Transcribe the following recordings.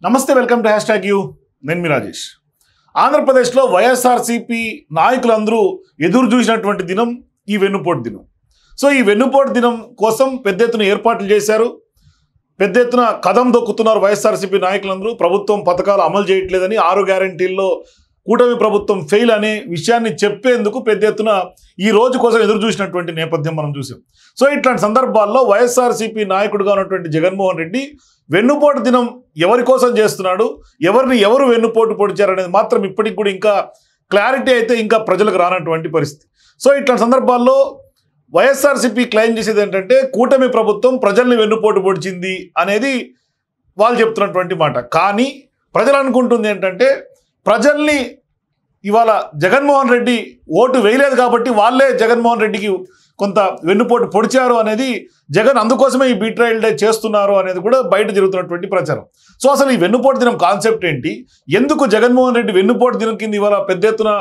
నమస్తే, welcome to #you. నేను మీ రాజేష్. ఆంధ్రప్రదేశ్లో వైఎస్ఆర్సీపీ నాయకులందరూ ఎదురు చూసినటువంటి దినం ఈ వెన్నుపోటు దినం. సో ఈ వెన్నుపోటు దినం కోసం పెద్ద ఎత్తున ఏర్పాట్లు చేశారు. పెద్ద ఎత్తున కదం దొక్కుతున్నారు వైఎస్ఆర్సీపీ నాయకులందరూ. ప్రభుత్వం పథకాలు అమలు చేయట్లేదని, 6 గ్యారంటీల్లో కూటమి ప్రభుత్వం ఫెయిల్ అనే విషయాన్ని చెప్పేందుకు పెద్ద ఎత్తున ఈ రోజు కోసం ఎదురు చూసినటువంటి నేపథ్యం మనం చూసాం. సో ఇట్లాంటి సందర్భాల్లో వైఎస్ఆర్సీపీ నాయకుడిగా ఉన్నటువంటి జగన్మోహన్ రెడ్డి వెన్నుపోటు దినం ఎవరి కోసం చేస్తున్నాడు, ఎవరిని ఎవరు వెన్నుపోటు పొడిచారనేది మాత్రం ఇప్పటికి కూడా ఇంకా క్లారిటీ అయితే ఇంకా ప్రజలకు రానటువంటి పరిస్థితి. సో ఇట్లాంటి సందర్భాల్లో వైఎస్ఆర్సీపీ క్లెయిమ్ చేసేది ఏంటంటే కూటమి ప్రభుత్వం ప్రజల్ని వెన్నుపోటు పొడిచింది అనేది వాళ్ళు చెప్తున్నటువంటి మాట. కానీ ప్రజలు అనుకుంటుంది ఏంటంటే ప్రజల్ని ఇవాళ జగన్మోహన్ రెడ్డి ఓటు వేయలేదు కాబట్టి వాళ్ళే జగన్మోహన్ రెడ్డికి కొంత వెన్నుపోటు పొడిచారు అనేది, జగన్ అందుకోసమే ఈ బీట్రయల్ డే చేస్తున్నారు అనేది కూడా బయట జరుగుతున్నటువంటి ప్రచారం. సో అసలు ఈ వెన్నుపోటు దినం కాన్సెప్ట్ ఏంటి, ఎందుకు జగన్మోహన్ రెడ్డి వెన్నుపోటు దినం కింద ఇవాళ పెద్ద ఎత్తున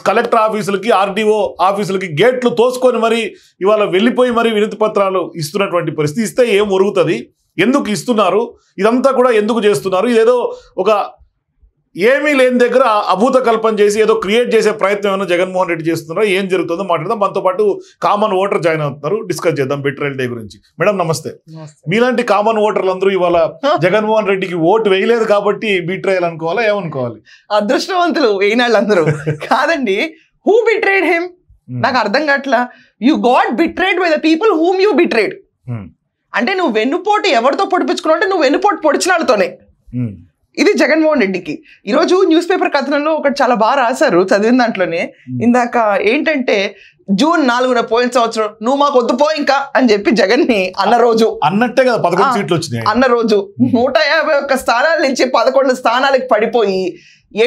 కలెక్టర్ ఆఫీసులకి, ఆర్డీఓ ఆఫీసులకి గేట్లు తోసుకొని మరి ఇవాళ వెళ్ళిపోయి మరి వినతి పత్రాలు ఇస్తున్నటువంటి పరిస్థితి. ఇస్తే ఏం ఒరుగుతుంది, ఎందుకు ఇస్తున్నారు, ఇదంతా కూడా ఎందుకు చేస్తున్నారు, ఇదేదో ఒక ఏమీ లేని దగ్గర అభూత కల్పన చేసి ఏదో క్రియేట్ చేసే ప్రయత్నం ఏమైనా జగన్మోహన్ రెడ్డి చేస్తున్నారో, ఏం జరుగుతుందో మాట్లాడదాం. మనతో పాటు కామన్ ఓటర్ జాయిన్ అవుతున్నారు, డిస్కస్ చేద్దాం బీట్రయల్ డే గురించి. మేడం నమస్తే. మీలాంటి కామన్ ఓటర్లు అందరూ ఇవాళ జగన్మోహన్ రెడ్డికి ఓటు వేయలేదు కాబట్టి బీట్రయల్ అనుకోవాలా, ఏమనుకోవాలి? అదృష్టవంతులు వేయినాళ్ళందరూ కాదండి. హూ బిట్రేడ్ హిమ్ నాకు అర్థం కావట్లా. You got betrayed by the people whom you betrayed. అంటే నువ్వు వెన్నుపోటు ఎవరితో పొడిపించుకున్నావు అంటే నువ్వు వెన్నుపోటు పొడిచిన వాళ్ళతోనే. ఇది జగన్మోహన్ రెడ్డికి. ఈరోజు న్యూస్ పేపర్ కథనంలో ఒకటి చాలా బాగా రాశారు, చదివిన దాంట్లోనే. ఇందాక ఏంటంటే జూన్ 4న పోయిన సంవత్సరం నువ్వు మాకు వద్దుపో ఇంకా అని చెప్పి జగన్ ని అన్న రోజు అన్నట్టే కదా 11 సీట్లు వచ్చినాయి అన్న రోజు. 151 స్థానాల నుంచి 11 స్థానాలకు పడిపోయి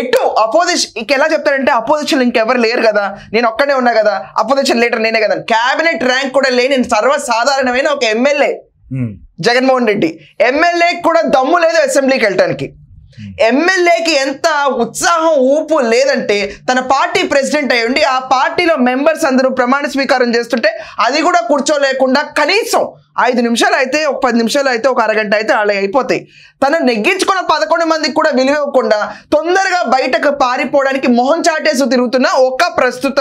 ఎటు అపోజిషన్ ఇంక ఎలా చెప్తాడంటే అపోజిషన్ ఇంకెవరు లేరు కదా, నేను ఒక్కడే ఉన్నా కదా, అపోజిషన్ లీడర్ నేనే కదా, క్యాబినెట్ ర్యాంక్ కూడా లేని సర్వసాధారణమైన ఒక ఎమ్మెల్యే జగన్మోహన్ రెడ్డి. ఎమ్మెల్యేకి కూడా దమ్ము లేదు అసెంబ్లీకి వెళ్ళటానికి. ఎమ్మెల్యేకి ఎంత ఉత్సాహం ఊపు లేదంటే తన పార్టీ ప్రెసిడెంట్ అయ్యి ఉండి ఆ పార్టీలో మెంబర్స్ అందరూ ప్రమాణ స్వీకారం చేస్తుంటే అది కూడా కూర్చోలేకుండా కనీసం 5 నిమిషాలు అయితే, ఒక 10 నిమిషాలు అయితే, ఒక అరగంట అయితే అలా అయిపోతాయి. తను నెగ్గించుకున్న 11 మందికి కూడా విలువకుండా తొందరగా బయటకు పారిపోవడానికి మొహం చాటేసి తిరుగుతున్న ఒక ప్రస్తుత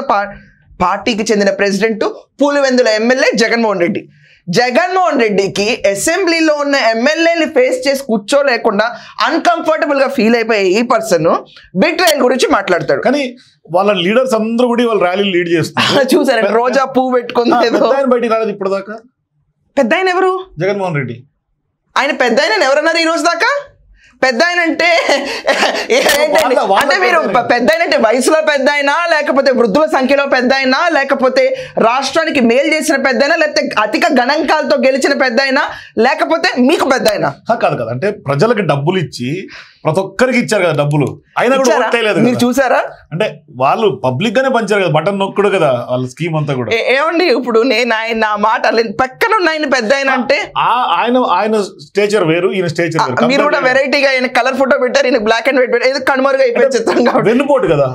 పార్టీకి చెందిన ప్రెసిడెంట్ పులివెందుల ఎమ్మెల్యే జగన్మోహన్ రెడ్డి. జగన్మోహన్ రెడ్డికి అసెంబ్లీలో ఉన్న ఎమ్మెల్యేని ఫేస్ చేసి కూర్చోలేకుండా అన్కంఫర్టబుల్ గా ఫీల్ అయిపోయే ఈ పర్సన్ బిట్రయల్ గురించి మాట్లాడతాడు. కానీ వాళ్ళ లీడర్స్ అందరూ కూడా వాళ్ళ ర్యాలీ లీడ్ చేస్తారు. చూసారండి, రోజా పువ్వు పెట్టుకుంది. బయటికి రాలేదు ఇప్పటిదాకా. పెద్ద ఆయన ఎవరు? జగన్మోహన్ రెడ్డి. ఆయన పెద్ద ఆయన ఎవరన్నారు ఈ రోజు దాకా? పెద్ద ఆయన అంటే అంటే మీరు పెద్ద ఆయన అంటే వయసులో పెద్ద అయినా, లేకపోతే వృద్ధుల సంఖ్యలో పెద్ద అయినా, లేకపోతే రాష్ట్రానికి మేలు చేసిన పెద్ద అయినా, లేకపోతే అధిక గణాంకాలతో గెలిచిన పెద్ద అయినా, లేకపోతే మీకు పెద్ద అయినా? కాదు కదా, అంటే ప్రజలకు డబ్బులు ఇచ్చి ప్రతి ఒక్కరికి ఇచ్చారు కదా డబ్బులు, అయినా కూడా మీరు చూసారా? అంటే వాళ్ళు పబ్లిక్ గానే పంచారు కదా, బటన్ నొక్కుడు కదా వాళ్ళ స్కీమ్ అంతా కూడా. ఏమండి ఇప్పుడు నేను ఆయన నా మాట పక్కన ఉన్న ఆయన పెద్ద ఆయన అంటే ఆయన స్టేచర్ వేరు, ఈయన స్టేచర్ వేరు. మీరు కూడా వెరైటీగా ఆయన కలర్ ఫోటో పెట్టారు, ఈయన బ్లాక్ అండ్ వైట్ పెట్టారు, కనుమరుగా అయిపోయి చిత్రంగా వెన్నుపోటు కదా.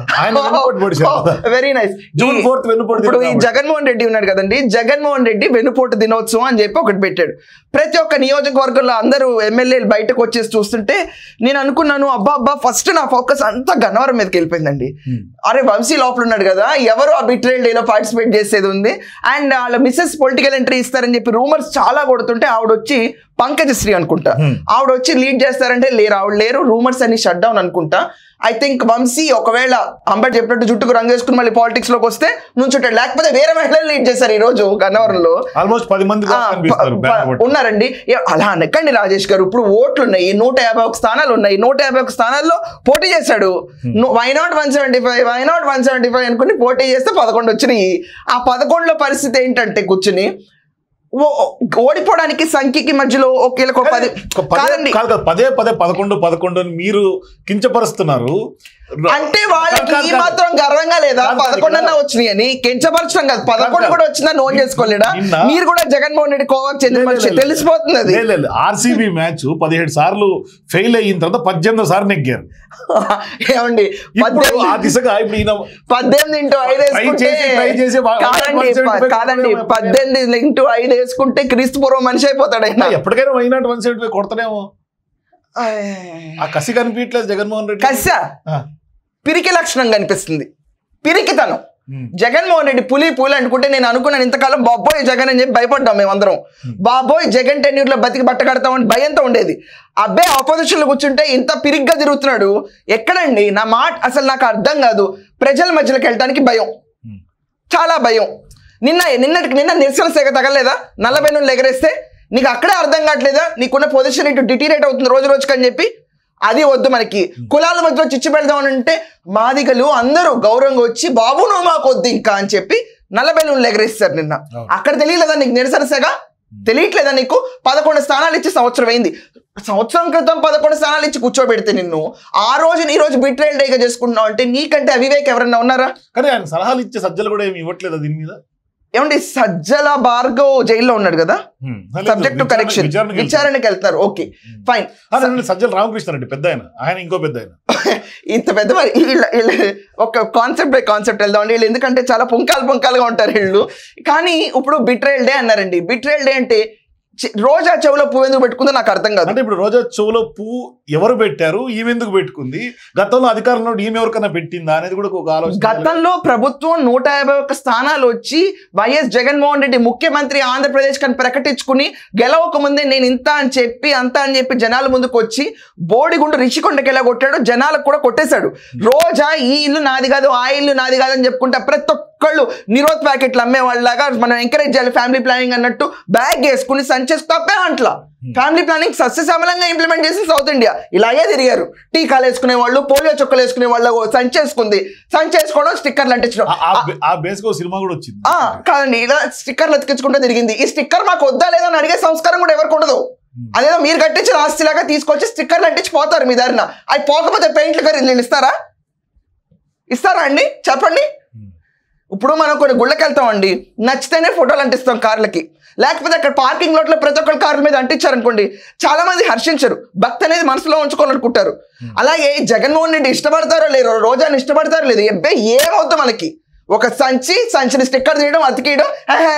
Very nice. జూన్ 4 వెన్నుపోటు. ఇప్పుడు ఈ జగన్మోహన్ రెడ్డి ఉన్నాడు కదండి, జగన్మోహన్ రెడ్డి వెన్నుపోటు దినోత్సవం అని చెప్పి ఒకటి పెట్టాడు. ప్రతి ఒక్క నియోజకవర్గంలో అందరూ ఎమ్మెల్యేలు బయటకు వచ్చేసి చూస్తుంటే నేను అనుకున్నాను, అబ్బా ఫస్ట్ నా ఫోకస్ అంతా గన్నవరం మీదకి వెళ్ళిపోయిందండి. అరే వంశీ లోపల ఉన్నాడు కదా, ఎవరు ఆ బిట్రయల్ డేలో పార్టిసిపేట్ చేసేది ఉంది, అండ్ వాళ్ళ మిస్సెస్ పొలిటికల్ ఎంట్రీ ఇస్తారని చెప్పి రూమర్స్ చాలా కొడుతుంటే ఆవిడ వచ్చి పంకజశ్రీ అనుకుంటా, ఆవిడ వచ్చి లీడ్ చేస్తారంటే లేరు, ఆవిడ లేరు, రూమర్స్ అన్ని షట్ డౌన్ అనుకుంటా. ఐ థింక్ వంశీ ఒకవేళ అంబటి చెప్పినట్టు జుట్టుకు రంగు వేసుకుని మళ్ళీ పాలిటిక్స్ లోకి వస్తే నుంచుంటాడు, లేకపోతే వేరే మహిళలు లీడ్ చేశారు ఈ రోజు గన్నవరంలో. ఆల్మోస్ట్ 10 మంది ఉన్నారండి. అలా అనకండి రాజేష్ గారు. ఇప్పుడు ఓట్లు ఉన్నాయి, 151 స్థానాలు ఉన్నాయి, 151 స్థానాల్లో పోటీ చేశాడు. వై నాట్ 175 అనుకుని పోటీ చేస్తే 11 వచ్చినాయి. ఆ 11లో పరిస్థితి ఏంటంటే కూర్చుని ఓడిపోవడానికి సంఖ్యకి మధ్యలో ఒకేలకు 10 కాదండి, పదే 11 మీరు కించపరుస్తున్నారు. అంటే వాళ్ళకి ఈ మాత్రం గర్వంగా లేదా 11 అన్నా వచ్చినాయి అని? కించపరచడం కాదు, 11 కూడా వచ్చినా నోట్ చేసుకోలేడా? మీరు కూడా జగన్మోహన్ రెడ్డి కోవాకు చెందిన మనిషి, తెలిసిపోతుంది అది. ఆర్సీబీ మ్యాచ్ 17 సార్లు ఫెయిల్ అయిన తర్వాత 18 సార్లు నెగ్గారు. ఏమండి 18 ఆ దిశగా ఇప్పుడు 18 into 5 కాదండి, 18 into 5 వేసుకుంటే క్రీస్తు పూర్వం మనిషి అయిపోతాడు. ఎప్పటికైనా 175 కొడతానేమో. ఆ కసి కనిపించట్లేదు జగన్మోహన్ రెడ్డి. కసా పిరికి లక్షణం కనిపిస్తుంది, పిరికితనం. జగన్మోహన్ రెడ్డి పులి అనుకుంటే నేను అనుకున్నాను ఇంతకాలం బాబోయ్ జగన్ అని చెప్పి భయపడ్డాం మేమందరం. బాబోయ్ జగన్ టెన్యూర్ లో బతికి బట్ట కడతామని భయంతో ఉండేది. అబ్బాయి ఆపోజిషన్ లో కూర్చుంటే ఇంత పిరిగ్గా తిరుగుతున్నాడు ఎక్కడండి? నా మాట అసలు నాకు అర్థం కాదు. ప్రజల మధ్యలోకి వెళ్ళడానికి భయం, చాలా భయం. నిన్న నిరసన సేగ తగలేదా? నల్లబై నుండి ఎగరేస్తే నీకు అక్కడే అర్థం కావట్లేదా? నీకున్న పొజిషన్ ఇటు డిటీరేట్ అవుతుంది రోజు రోజుకి అని చెప్పి. అది వద్దు మనకి. కులాల మధ్యలో చిచ్చు పెడదామని అంటే మాదిగలు అందరూ గౌరవంగా వచ్చి బాబు నువ్వు మాకు వద్దు ఇంకా అని చెప్పి 40 నుండి ఎగరేస్తారు నిన్న. అక్కడ తెలియలేదా నీకు నిరసన సేగ? తెలియట్లేదా నీకు? 11 స్థానాలు ఇచ్చి సంవత్సరం అయింది. సంవత్సరం క్రితం 11 స్థానాలు ఇచ్చి కూర్చోబెడితే నిన్ను ఆ రోజు ఈ రోజు బిట్రేల్ డేగా చేసుకుంటున్నావు అంటే నీకంటే అవివేక్ ఎవరన్నా ఉన్నారా? కానీ ఆయన సలహాలు ఇచ్చే సజ్జలు కూడా ఏమి ఇవ్వట్లేదు దీని మీద. ఏమండి సజ్జల భార్గవ్ జైల్లో ఉన్నాడు కదా, సబ్జెక్ట్ టు కరెక్షన్, విచారణకి వెళ్తారు. Okay fine. సజ్జల రామకృష్ణ రెడ్డి పెద్ద ఆయన ఇంకో పెద్ద ఆయన ఇంత పెద్ద మరి ఒక కాన్సెప్ట్ బై కాన్సెప్ట్ వెళ్దామండి. వీళ్ళు ఎందుకంటే చాలా పుంకాలుగా ఉంటారు వీళ్ళు. కానీ ఇప్పుడు బిట్రేల్ డే అన్నారండి. బిట్రేల్ డే అంటే రోజా చెవులో పువ్వు ఎందుకు పెట్టుకుందో నాకు అర్థం కాదు. అంటే ఇప్పుడు రోజా చెవులో పువ్వు ఎవరు పెట్టారు, ఈమె ఎందుకు పెట్టుకుంది, గతంలో అధికారంలో ఈమె ఎవరికైనా పెట్టిందా అనేది కూడా ఒక ఆలోచన. గతంలో ప్రభుత్వం 151 స్థానాలు వచ్చి వైఎస్ జగన్మోహన్ రెడ్డి ముఖ్యమంత్రి ఆంధ్రప్రదేశ్ కని ప్రకటించుకుని గెలవక ముందే నేను ఇంత అని చెప్పి అంత అని చెప్పి జనాల ముందుకు వచ్చి బోడిగుండు రిషికొండకి ఎలా కొట్టాడు, జనాలకు కూడా కొట్టేశాడు. రోజా ఈ ఇల్లు నాది కాదు ఆ ఇల్లు నాది కాదు అని చెప్పుకుంటా ప్రతి ఒక్కళ్ళు నిరోధ్ ప్యాకెట్లు అమ్మే వాళ్ళలాగా మనం ఎంకరేజ్ చేయాలి ఫ్యామిలీ ప్లానింగ్ అన్నట్టు బ్యాగ్ వేసుకుని సంచేసి తప్పే అంట్లా ఫ్యామిలీ ప్లానింగ్ సస్యశ్యామలంగా ఇంప్లిమెంట్ చేసి సౌత్ ఇండియా ఇలాగే తిరిగారు. టీకాలు వేసుకునే వాళ్ళు, పోలియో చుక్కలు వేసుకునే వాళ్ళు సంచేసుకుంది, సంచేసుకోవడం స్టిక్కర్లు అంటించడం. సినిమా కూడా వచ్చింది కాదండి, ఇలా స్టిక్కర్లు అతికించుకుంటూ తిరిగింది. ఈ స్టిక్కర్ మాకు వద్దా లేదా అని అడిగే సంస్కారం కూడా ఎవరికి ఉండదు. అదేదో మీరు కట్టించిన ఆస్తిలాగా తీసుకొచ్చి స్టిక్కర్లు అంటించి పోతారు మీ దారిన. అవి పోకపోతే పెయింట్లు ఖరీదు ఇస్తారా అండి చెప్పండి? ఇప్పుడు మనం కొన్ని గుళ్ళకి వెళ్తామండి, నచ్చితేనే ఫోటోలు అంటిస్తాం కార్లకి, లేకపోతే అక్కడ పార్కింగ్ లోట్లో ప్రతి ఒక్కరి కార్ల మీద అంటించారనుకోండి చాలా మంది హర్షించరు, భక్తి అనేది మనసులో ఉంచుకోవాలనుకుంటారు. అలాగే జగన్మోహన్ రెడ్డి ఇష్టపడతారో లేరో, రోజాని ఇష్టపడతారో లేదు, ఏమవుతుంది మనకి ఒక సంచిని స్టిక్కర్ తీయడం, అతికేయడం,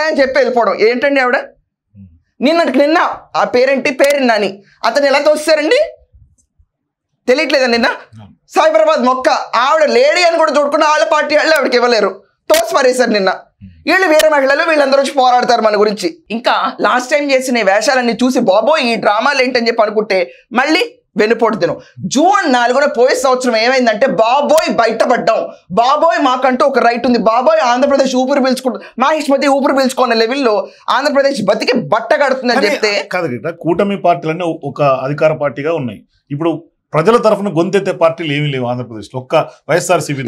అని చెప్పి వెళ్ళిపోవడం. ఏంటండి ఆవిడ నిన్న ఆ పేరు నాని అతను ఎలా తోస్తారండి తెలియట్లేదా? నిన్న సైబరాబాద్ మొక్క ఆవిడ లేడీ అని కూడా చూడకుండా వాళ్ళ పార్టీ వాళ్ళు ఆవిడకి ఇవ్వలేరు, తోసి పారేశారు నిన్న. వీళ్ళు వేరే మహిళలు వీళ్ళందరూ వచ్చి పోరాడతారు మన గురించి. ఇంకా లాస్ట్ టైం చేసిన వేషాలన్నీ చూసి బాబోయ్ ఈ డ్రామాలు ఏంటని చెప్పి అనుకుంటే మళ్ళీ వెనుపోటు దినం. జూన్ 4న పోయే సంవత్సరం ఏమైందంటే బాబోయ్ బయటపడ్డాం, బాబోయ్ మాకంటూ ఒక రైట్ ఉంది, బాబోయ్ ఆంధ్రప్రదేశ్ ఊపిరి పీల్చుకుంటుంది, మహిష్మతి ఊపిరి పీల్చుకునే లెవెల్లో ఆంధ్రప్రదేశ్ బతికి బట్ట కడుతుందని చెప్తే. కాదు కూటమి పార్టీలన్నీ ఒక అధికార పార్టీగా ఉన్నాయి. ఇప్పుడు ప్రజల తరఫున గొంతెత్తే పార్టీలు ఏమీ లేవు ఆంధ్రప్రదేశ్ లో, ఒక్క వైఎస్ఆర్సీపీ.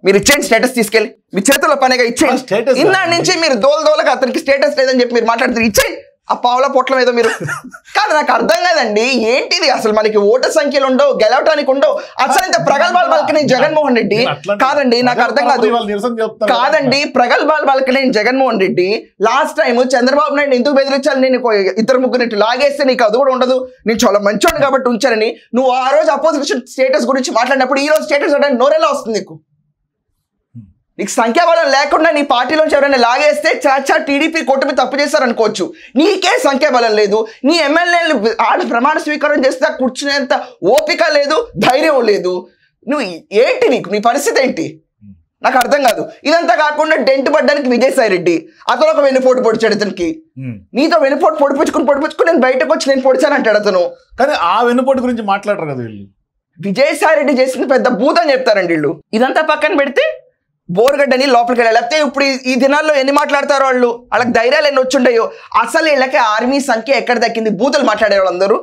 మీరు ఇచ్చేయండి స్టేటస్ తీసుకెళ్ళి, మీ చేతుల్లో పనిగా ఇచ్చేయండి. ఇన్నాళ్ళ నుంచి మీరు దోలదోలగా అతనికి స్టేటస్ లేదని చెప్పి మీరు మాట్లాడుతారు, ఇచ్చేయండి ఆ పావుల పొట్లం ఏదో మీరు. కానీ నాకు అర్థం కాదండి ఏంటిది అసలు, మనకి ఓటర్ సంఖ్యలు ఉండవు, గెలవటానికి ఉండవు, అసలు ఇంత ప్రగల్భాలు పలికిన జగన్మోహన్ రెడ్డి కాదండి. నాకు అర్థం కాదు కాదండి ప్రగల్భాలు పలికిన జగన్మోహన్ రెడ్డి లాస్ట్ టైం చంద్రబాబు నాయుడు ఎందుకు బెదిరించాలి, నేను 2-3 లాగేస్తే నీకు అది కూడా ఉండదు, నేను చాలా మంచోడు కాబట్టి ఉంచానని నువ్వు ఆ రోజు అపోజిషన్ స్టేటస్ గురించి మాట్లాడినప్పుడు ఈ రోజు స్టేటస్ అంటే నోరేలా వస్తుంది నీకు సంఖ్యాబలం లేకుండా నీ పార్టీలోంచి ఎవరైనా లాగేస్తే చాచా టీడీపీ కూటమి తప్పు చేశారనుకోవచ్చు, నీకే సంఖ్యాబలం లేదు, నీ ఎమ్మెల్యేలు ఆడ ప్రమాణ స్వీకారం చేస్తే కూర్చునేంత ఓపిక లేదు, ధైర్యం లేదు, నువ్వు ఏంటి నీ పరిస్థితి ఏంటి నాకు అర్థం కాదు. ఇదంతా కాకుండా డెంట్ పడ్డానికి విజయసాయి రెడ్డి అతను ఒక వెన్నుపోటు పొడిచాడు అతనికి, నీతో వెన్నుపోటు పొడిపించుకుని నేను బయటకు వచ్చి నేను పొడిచాను అంటాడు అతను. కానీ ఆ వెన్నుపోటు గురించి మాట్లాడరు కదా వీళ్ళు. విజయసాయి రెడ్డి చేసింది పెద్ద భూతం చెప్తారండి వీళ్ళు. ఇదంతా పక్కన పెడితే బోర్గడ్డని లోపలికి వెళ్ళాలి, లేకపోతే ఇప్పుడు ఈ దినాల్లో ఎన్ని మాట్లాడతారో వాళ్ళు, వాళ్ళకి ధైర్యాలు ఎన్ని వచ్చుండయో. అసలు వీళ్ళకి ఆర్మీ సంఖ్య ఎక్కడ దక్కింది? బూతులు మాట్లాడే వాళ్ళందరూ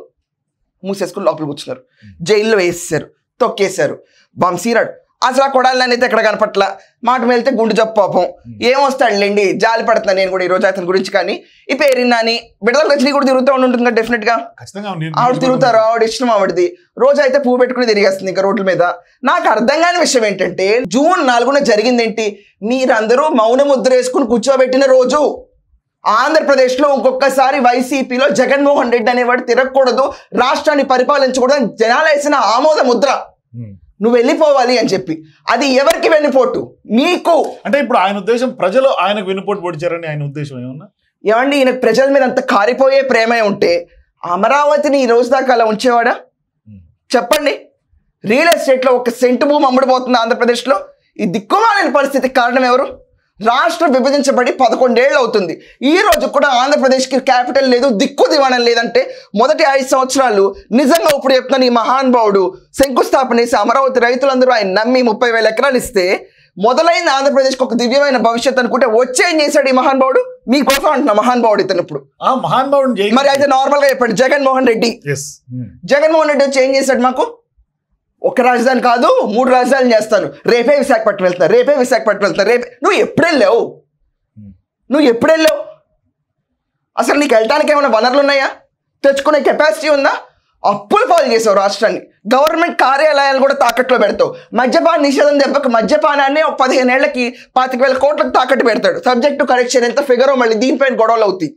మూసేసుకుని లోపలికి కూర్చున్నారు, జైల్లో వేసేసారు, తొక్కేశారు. వంశీరాడు అసలు ఆ కొడాలని అయితే ఎక్కడ కనపట్ల, మాట వెళ్తే గుండు జప్పు పాపం ఏమొస్తాడులేండి, జాలి పడుతున్నాను నేను కూడా ఈ రోజు అతని గురించి. కానీ ఈ పేరున్నాని బిడదలు వచ్చి కూడా తిరుగుతూ ఉంటుంది కదా డెఫినెట్ గా, ఆవిడ తిరుగుతారు, ఆవిడ ఇష్టం ఆవిడది. రోజు అయితే పువ్వు పెట్టుకుని తిరిగేస్తుంది ఇంకా రోడ్ల మీద. నాకు అర్థం కాని విషయం ఏంటంటే జూన్ 4న జరిగిందేంటి, మీరందరూ మౌన ముద్ర వేసుకుని కూర్చోబెట్టిన రోజు. ఆంధ్రప్రదేశ్లో ఇంకొకసారి వైసీపీలో జగన్మోహన్ రెడ్డి అనేవాడు తిరగకూడదు, రాష్ట్రాన్ని పరిపాలించకూడదు జనాలు వేసిన ఆమోద ముద్ర, నువ్వు వెళ్ళిపోవాలి అని చెప్పి. అది ఎవరికి వెన్నుపోటు? మీకు. అంటే ఇప్పుడు ఆయన ఉద్దేశం ప్రజలు ఆయనకు వెన్నుపోటు పొడిచారని ఆయన ఉద్దేశం ఏమన్నా? ఏమండి ఈయనకు ప్రజల మీద అంత కారిపోయే ప్రేమే ఉంటే అమరావతిని ఈ రోజు దాకా అలా ఉంచేవాడా? చెప్పండి. రియల్ ఎస్టేట్లో ఒక సెంటు భూమి అమ్ముడుపోతుంది ఆంధ్రప్రదేశ్లో. ఈ దిక్కుమాలిన పరిస్థితికి కారణం ఎవరు? రాష్ట్రం విభజించబడి 11 ఏళ్ళు అవుతుంది. ఈ రోజు కూడా ఆంధ్రప్రదేశ్కి క్యాపిటల్ లేదు, దిక్కు దివాణం లేదంటే మొదటి 5 సంవత్సరాలు నిజంగా ఇప్పుడు చెప్తున్నాను, ఈ మహానుభావుడు శంకుస్థాపన చేసి అమరావతి రైతులందరూ ఆయన నమ్మి 30,000 ఎకరాలు ఇస్తే మొదలైన ఆంధ్రప్రదేశ్కి ఒక దివ్యమైన భవిష్యత్తు అనుకుంటే వచ్చి ఏం చేశాడు ఈ మహానుభావుడు? మీకోసం అంటున్నా మహానుభావుడు ఇతను. ఇప్పుడు మరి అయితే నార్మల్ గా చెప్పండి, జగన్మోహన్ రెడ్డి వచ్చి ఏం చేశాడు? మాకు ఒక రాజధాని కాదు 3 రాజధానులు చేస్తాను, రేపే విశాఖపట్నం వెళ్తాను, రేపే. నువ్వు ఎప్పుడు వెళ్ళావు? అసలు నీకు వెళ్ళటానికి ఏమైనా వనరులు ఉన్నాయా? తెచ్చుకునే కెపాసిటీ ఉందా? అప్పులు పాలు చేసావు రాష్ట్రాన్ని. గవర్నమెంట్ కార్యాలయాలు కూడా తాకట్లో పెడతావు. మద్యపాన నిషేధం దెబ్బకు మద్యపానాన్ని 15 ఏళ్లకి 25,000 కోట్లకు తాకట్టు పెడతాడు. సబ్జెక్ట్ టు కరెక్షన్ ఎంత ఫిగరో మళ్ళీ దీనిపైన గొడవలు అవుతాయి.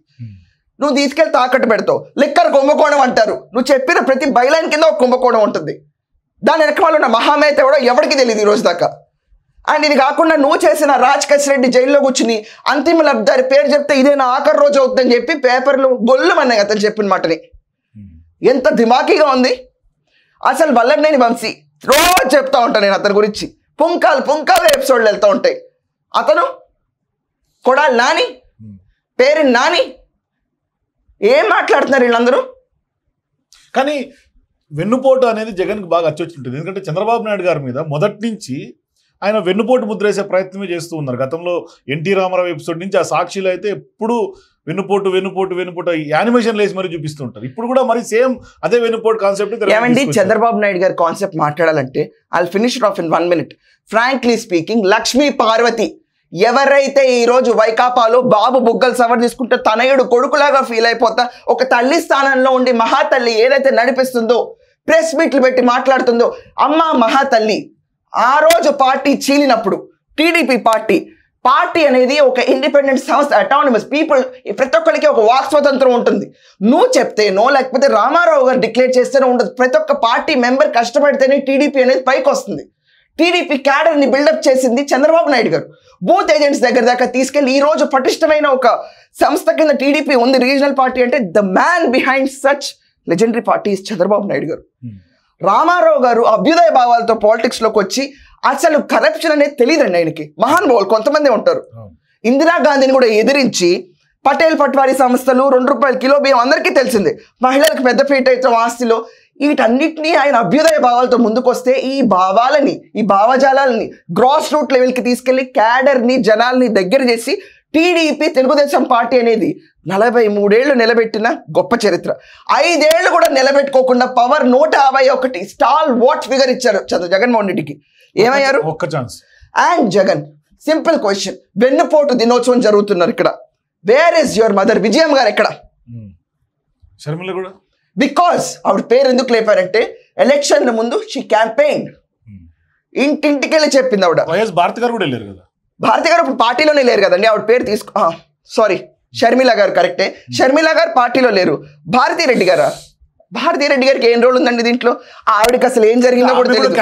నువ్వు తీసుకెళ్ళి తాకట్టు పెడతావు. లిక్కర్ కుంభకోణం అంటారు. నువ్వు చెప్పిన ప్రతి బైలైన్ కింద ఒక కుంభకోణం ఉంటుంది. దాని వెనక వాళ్ళు ఉన్న మహామేత కూడా ఎవరికి తెలియదు ఈ రోజు దాకా. అండ్ ఇది కాకుండా నువ్వు చేసిన రాజకేశ్ రెడ్డి జైల్లో కూర్చుని అంతిమ లబ్ధారి పేరు చెప్తే ఇదే నా ఆఖరి రోజు అవుతుందని చెప్పి పేపర్లు గొల్లుమన్నాయి అతను చెప్పిన మాటని. ఎంత దిమాకీగా ఉంది అసలు. వల్లభనేని వంశీ రోజు చెప్తా ఉంటాను నేను అతని గురించి, పుంకాలు ఎపిసోడ్లు వెళ్తూ ఉంటాయి. అతను కొడాలి నాని, పేరు నాని, ఏం మాట్లాడుతున్నారు వీళ్ళందరూ? కానీ వెన్నుపోటు అనేది జగన్కి బాగా అచ్చొచ్చుంటుంది. ఎందుకంటే చంద్రబాబు నాయుడు గారి మీద మొదటి నుంచి ఆయన వెన్నుపోటు ముద్రేసే ప్రయత్నమే చేస్తూ ఉన్నారు. గతంలో ఎన్టీ రామారావు ఎపిసోడ్ నుంచి ఆ సాక్షిలో అయితే ఎప్పుడు వెన్నుపోటు యానిమేషన్ లేసి మరి చూపిస్తూ ఉంటారు. ఇప్పుడు కూడా మరి సేమ్ అదే వెన్నుపోటు కాన్సెప్ట్. ఏమండి చంద్రబాబు నాయుడు గారి కాన్సెప్ట్ మాట్లాడాలంటే I'll finish it off in 1 minute. Frankly speaking, Lakshmi Parvathi ఎవరైతే ఈ రోజు వైకాపాలో బాబు బుగ్గలు సవర్ తీసుకుంటే తనయుడు కొడుకులాగా ఫీల్ అయిపోతా ఒక తల్లి స్థానంలో ఉండి మహాతల్లి ఏదైతే నడిపిస్తుందో, ప్రెస్ మీట్లు పెట్టి మాట్లాడుతుందో, అమ్మ మహాతల్లి ఆ రోజు పార్టీ చీలినప్పుడు టీడీపీ పార్టీ అనేది ఒక ఇండిపెండెంట్ సంస్థ, అటానమస్ పీపుల్, ప్రతి ఒక్కరికి ఒక వాక్ స్వతంత్రం ఉంటుంది. నువ్వు చెప్తేనో లేకపోతే రామారావు గారు డిక్లేర్ చేస్తేనో ఉండదు. ప్రతి ఒక్క పార్టీ మెంబర్ కష్టపడితేనే టీడీపీ అనేది పైకి వస్తుంది. టీడీపీ క్యాడర్ని బిల్డప్ చేసింది చంద్రబాబు నాయుడు గారు. బూత్ ఏజెంట్స్ దగ్గర దాకా తీసుకెళ్లి ఈ రోజు పటిష్టమైన ఒక సంస్థ కింద టీడీపీ ఉంది, రీజనల్ పార్టీ అంటే. The man behind such legendary party is Chandrababu Naidu గారు. రామారావు గారు అభ్యుదయ భావాలతో పాలిటిక్స్లోకి వచ్చి అసలు కరప్షన్ అనేది తెలియదండి ఆయనకి. మహానుభావులు కొంతమంది ఉంటారు. ఇందిరాగాంధీని కూడా ఎదిరించి పటేల్ పట్వారీ సంస్థలు, ₹2 కిలో బియ్యం అందరికీ తెలిసిందే. మహిళలకు పెద్దపీట అయితే ఆస్తిలో వీటన్నిటినీ ఆయన అభ్యుదయ భావాలతో ముందుకొస్తే ఈ భావాలని, ఈ భావజాలని గ్రాస్ రూట్ లెవెల్కి తీసుకెళ్లి క్యాడర్ని, జనాల్ని దగ్గర చేసి టీడీపీ తెలుగుదేశం పార్టీ అనేది 43 ఏళ్ళు నిలబెట్టిన గొప్ప చరిత్ర. 5 ఏళ్ళు కూడా నిలబెట్టుకోకుండా పవర్ 151 స్టాల్ వాట్ ఫిగర్ ఇచ్చారు జగన్మోహన్ రెడ్డికి. ఏమయ్యారు? ఒక్క chance. And Jagan, simple question, వెన్నుపోటు దినోత్సవం జరుగుతున్నారు ఇక్కడ. Where is your mother? విజయం గారు ఎక్కడ? షర్మిల కూడా. బికాస్ ఆవిడ పేరు ఎందుకు లేపారంటే ఎలక్షన్ల ముందు షీ క్యాంపెయిన్, ఇంటింటికి వెళ్ళి చెప్పింది ఆవిడ. వైఎస్ భారతి గారు కూడా వెళ్ళారు కదా. భారతి గారు ఇప్పుడు పార్టీలోనే లేరు కదండి. ఆవిడ పేరు సారీ షర్మిల గారు కరెక్టే. షర్మిల గారు పార్టీలో లేరు. భారతిరెడ్డి గారికి ఏం రోల్ ఉందండి దీంట్లో? ఆవిడకి అసలు ఏం జరిగిందో కూడా తెలియదు.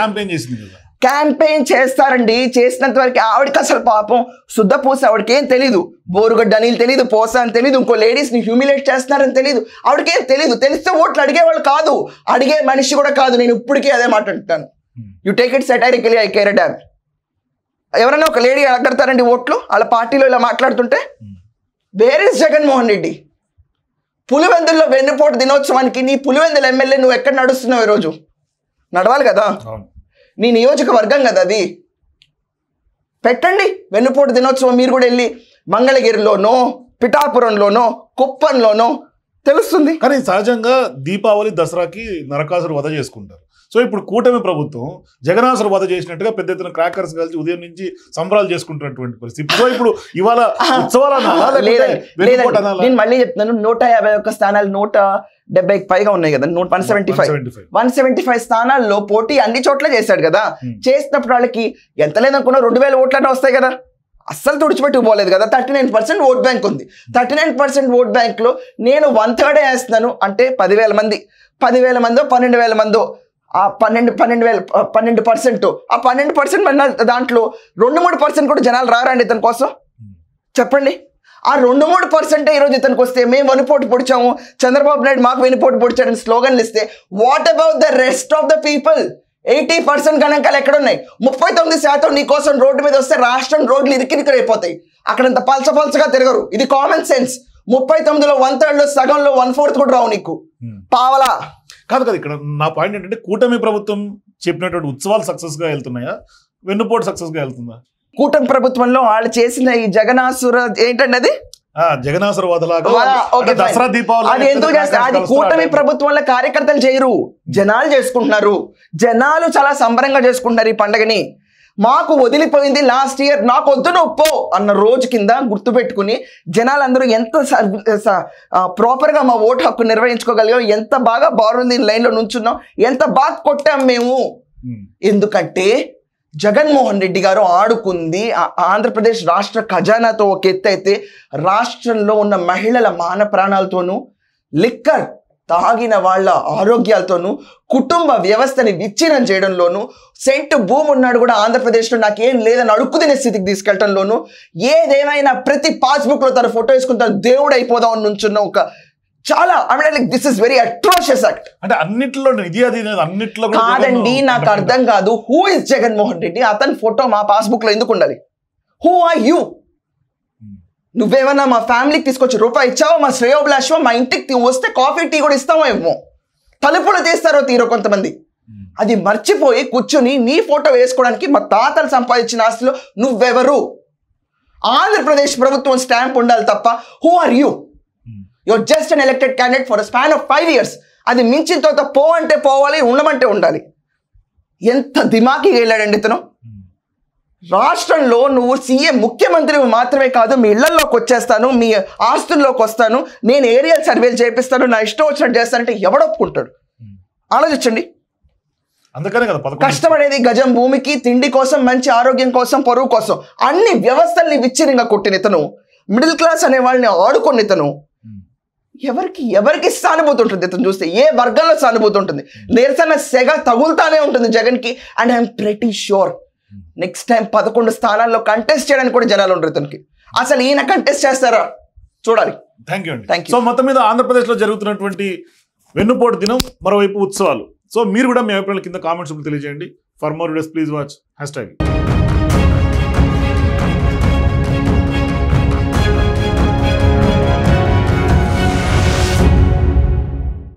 క్యాంపెయిన్ చేస్తారండి, చేసినంత వరకు ఆవిడకి అసలు పాపం శుద్ధ పూస, ఆవిడకి ఏం తెలీదు. బోరుగడ్డ అనిల్ తెలీదు, పోస అని తెలీదు, ఇంకో లేడీస్ని హ్యూమిలేట్ చేస్తున్నారని తెలీదు. ఆవిడకి ఏం తెలీదు. తెలిస్తే ఓట్లు అడిగేవాళ్ళు కాదు, అడిగే మనిషి కూడా కాదు. నేను ఇప్పటికీ అదే మాట అంటాను. You take it satirically, I care a damn. ఎవరైనా ఒక లేడీ అడగడతారండి ఓట్లు వాళ్ళ పార్టీలో ఇలా మాట్లాడుతుంటే? Where is Jaganmohan Reddy? పులివెందుల్లో వెన్నుపోటు దినోత్సవానికి నీ పులివెందుల ఎమ్మెల్యే నువ్వు ఎక్కడ నడుస్తున్నావు? ఈరోజు నడవాలి కదా, నీ నియోజకవర్గం కదా అది. పెట్టండి వెన్నుపోటు దినోత్సవం. మీరు కూడా వెళ్ళి మంగళగిరిలోనో, పిఠాపురంలోనో, కుప్పంలోనో తెలుస్తుంది. కానీ సహజంగా దీపావళి, దసరాకి నరకాసురు వధ చేసుకుంటారు. సో ఇప్పుడు కూటమి ప్రభుత్వం జగనాసురు వధ చేసినట్టుగా పెద్ద ఎత్తున క్రాకర్స్ కలిసి ఉదయం నుంచి సంబరాలు చేసుకుంటున్నటువంటి పరిస్థితి. సో ఇప్పుడు ఇవాళ ఉత్సవాలు నేను మళ్ళీ చెప్తున్నాను, 151 స్థానాలు 170కి పైగా ఉన్నాయి కదా, 175 స్థానాల్లో పోటీ అన్ని చోట్ల చేశాడు కదా. చేసినప్పుడు వాళ్ళకి ఎంత లేదనుకున్నా 2000 ఓట్లనే వస్తాయి కదా. అస్సలు తుడిచిపెట్టుకుపోలేదు కదా. 39% ఓట్ బ్యాంక్ ఉంది. 39% ఓట్ బ్యాంక్లో నేను 1/3 వేస్తున్నాను అంటే 10,000 మంది, 10,000 మందో 12,000 మందో, ఆ 12% ఆ 12% దాంట్లో 2-3% కూడా జనాలు రారండి ఇతని కోసం? చెప్పండి. ఆ 2-3% ఈరోజు ఇతనికి వస్తే మేము వెనుపోటు పొడిచాము, చంద్రబాబు నాయుడు మాకు వెనుపోటు పొడిచాడని స్లోగన్లు ఇస్తే what about the rest of the people? 80% గణాంకాలు ఎక్కడున్నాయి? 39% నీ కోసం రోడ్డు మీద వస్తే రాష్ట్రం రోడ్లు ఇరికిరికిరైపోతాయి. అక్కడంత పలచగా తిరగరు. ఇది కామన్ సెన్స్. 39లో 1/3 సగంలో 1/4 కూడా రావు నీకు పావలా. కాదు ఇక్కడ నా పాయింట్ ఏంటంటే కూటమి ప్రభుత్వం చెప్పినటువంటి ఉత్సవాలు సక్సెస్ గా వెళ్తున్నాయా, వెన్నుపోటు సక్సెస్ గా వెళ్తుందా? కూటమి ప్రభుత్వంలో వాళ్ళు చేసిన ఈ జగనాసుర ఏంటండి అది జగనాసుర దసరా దీపావళి అది ఎందుకు చేస్తారు? అది కూటమి ప్రభుత్వంలో కార్యకర్తలు చేయరు, జనాలు చేసుకుంటున్నారు. జనాలు చాలా సంబరంగా చేసుకుంటున్నారు ఈ పండుగని. మాకు వదిలిపోయింది లాస్ట్ ఇయర్, నాకు వద్దు నొప్పో అన్న రోజు కింద గుర్తుపెట్టుకుని జనాలందరూ ఎంత ప్రాపర్గా మా ఓటు హక్కు నిర్వహించుకోగలిగాం, ఎంత బాగా బాగుంది లైన్లో నుంచున్నాం, ఎంత బాగా కొట్టాం మేము. ఎందుకంటే జగన్మోహన్ రెడ్డి గారు ఆడుకుంది ఆంధ్రప్రదేశ్ రాష్ట్ర ఖజానాతో ఒక ఎత్తు అయితే, రాష్ట్రంలో ఉన్న మహిళల మాన ప్రాణాలతోనూ, లిక్కర్ తాగిన వాళ్ళ ఆరోగ్యాలతోనూ, కుటుంబ వ్యవస్థని విచ్ఛిన్నం చేయడంలోనూ, సెంటు భూమి ఉన్నాడు కూడా ఆంధ్రప్రదేశ్లో నాకేం లేదని అడుక్కు తినే స్థితికి తీసుకెళ్లడంలోనూ, ఏదేమైనా ప్రతి పాస్బుక్లో తన ఫోటో వేసుకుని తను దేవుడు అయిపోదాం అని నుంచున్న ఒక చాలా this is very atrocious act. అంటే అన్నిట్లో అన్నిట్లో కాదండి, నాకు అర్థం కాదు. Who is Jaganmohan Reddy? అతని ఫోటో మా పాస్బుక్ లో ఎందుకు ఉండాలి? Who are you? నువ్వేమన్నా మా ఫ్యామిలీకి తీసుకొచ్చి రూపాయి ఇచ్చావో, మా శ్రేయోభిలాషో, మా ఇంటికి వస్తే కాఫీ టీ కూడా ఇస్తామో ఏమో, తలుపులు తీస్తారో తీరో కొంతమంది. అది మర్చిపోయి కూర్చుని నీ ఫోటో వేసుకోవడానికి మా తాతలు సంపాదించిన ఆస్తిలో నువ్వెవరు? ఆంధ్రప్రదేశ్ ప్రభుత్వం స్టాంప్ ఉండాలి తప్ప who are you? Your just unelected candidate for span of 5 years. అది మించిన తర్వాత పో అంటే పోవాలి, ఉండమంటే ఉండాలి. ఎంత దిమాకి వెళ్ళాడండి ఇతను. రాష్ట్రంలో నువ్వు సీఎం ముఖ్యమంత్రి మాత్రమే కాదు, మీ ఇళ్లలోకి వచ్చేస్తాను, మీ ఆస్తుల్లోకి వస్తాను, నేను ఏరియల్ సర్వేలు చేపిస్తాను, నా ఇష్టం వచ్చినట్టు చేస్తానంటే ఎవడొప్పుకుంటాడు? ఆలోచించండి. అందుకనే కదా కష్టపడేది గజం భూమికి, తిండి కోసం, మంచి ఆరోగ్యం కోసం, పరువు కోసం, అన్ని వ్యవస్థల్ని విచ్ఛిన్నంగా కొట్టిన ఇతను, మిడిల్ క్లాస్ అనే వాళ్ళని ఆడుకుని ఇతను, ఎవరికి సానుభూతి ఉంటుంది ఇతను చూస్తే? ఏ వర్గంలో సానుభూతి ఉంటుంది? నిరసన సెగ తగులుతానే ఉంటుంది జగన్కి. And I'm pretty sure next time 11 స్థానాల్లో కంటెస్ట్ చేయడానికి కూడా జనాలు ఉంటారు ఇతనికి. అసలు ఈయన కంటెస్ట్ చేస్తారా చూడాలి. థ్యాంక్ యూ అండి. సో మొత్తం మీద ఆంధ్రప్రదేశ్లో జరుగుతున్నటువంటి వెన్నుపోటు దినం, మరోవైపు ఉత్సవాలు. సో మీరు కూడా మీ అభిప్రాయాల కింద కామెంట్స్ తెలియజేయండి. For more videos please watch #.